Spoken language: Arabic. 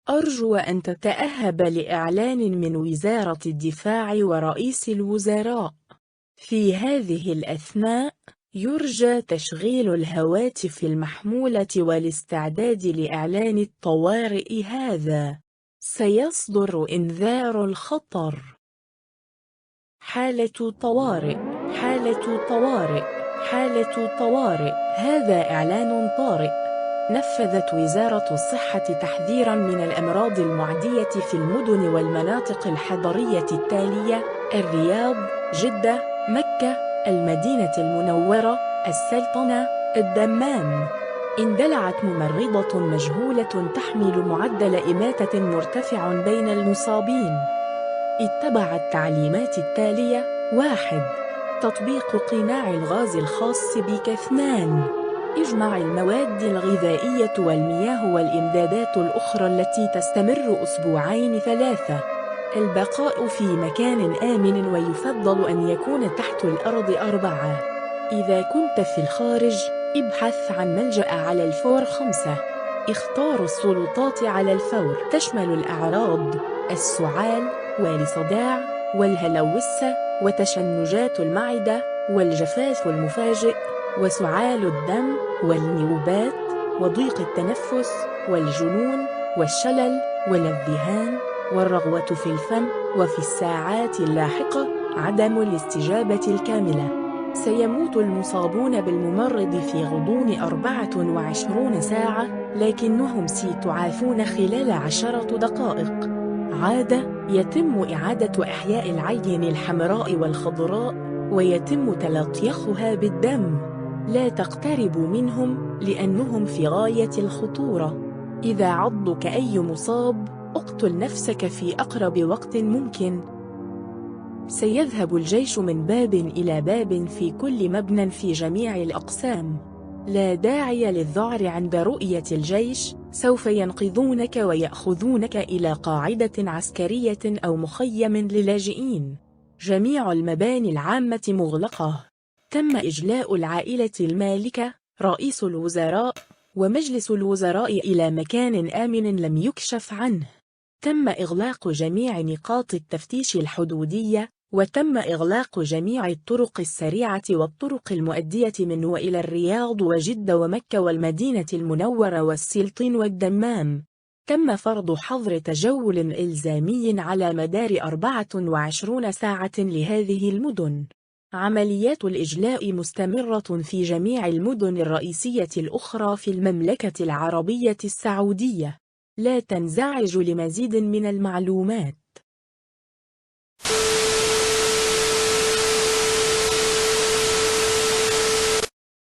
أرجو أن تتأهب لإعلان من وزارة الدفاع ورئيس الوزراء. في هذه الأثناء يرجى تشغيل الهواتف المحمولة والاستعداد لإعلان الطوارئ. هذا سيصدر إنذار الخطر. حالة طوارئ، حالة طوارئ، حالة طوارئ. هذا إعلان طارئ. نفذت وزارة الصحة تحذيراً من الأمراض المعدية في المدن والمناطق الحضرية التالية: الرياض، جدة، مكة، المدينة المنورة، السلطنة، الدمام. اندلعت ممرضة مجهولة تحمل معدل إماتة مرتفع بين المصابين. اتبعت التعليمات التالية: 1. تطبيق قناع الغاز الخاص بك. 2. اجمع المواد الغذائية والمياه والإمدادات الأخرى التي تستمر أسبوعين. 3. البقاء في مكان آمن ويفضل أن يكون تحت الأرض. 4. إذا كنت في الخارج ابحث عن ملجأ على الفور. 5. اختار السلطات على الفور. تشمل الأعراض: السعال والصداع والهلوسة وتشنجات المعدة والجفاف المفاجئ وسعال الدم والنوبات وضيق التنفس والجنون والشلل والذهان والرغوة في الفم، وفي الساعات اللاحقة عدم الاستجابة الكاملة. سيموت المصابون بالممرض في غضون 24 ساعة، لكنهم سيتعافون خلال 10 دقائق. عادة يتم إعادة إحياء العين الحمراء والخضراء ويتم تلطيخها بالدم. لا تقتربوا منهم لأنهم في غاية الخطورة. إذا عضك أي مصاب اقتل نفسك في أقرب وقت ممكن. سيذهب الجيش من باب إلى باب في كل مبنى في جميع الأقسام. لا داعي للذعر عند رؤية الجيش. سوف ينقذونك ويأخذونك إلى قاعدة عسكرية أو مخيم للاجئين. جميع المباني العامة مغلقة. تم إجلاء العائلة المالكة، رئيس الوزراء ومجلس الوزراء إلى مكان آمن لم يكشف عنه. تم إغلاق جميع نقاط التفتيش الحدودية، وتم إغلاق جميع الطرق السريعة والطرق المؤدية من وإلى الرياض وجدة ومكة والمدينة المنورة والسلطين والدمام. تم فرض حظر تجول إلزامي على مدار 24 ساعة لهذه المدن. عمليات الإجلاء مستمرة في جميع المدن الرئيسية الأخرى في المملكة العربية السعودية. لا تنزعج لمزيد من المعلومات.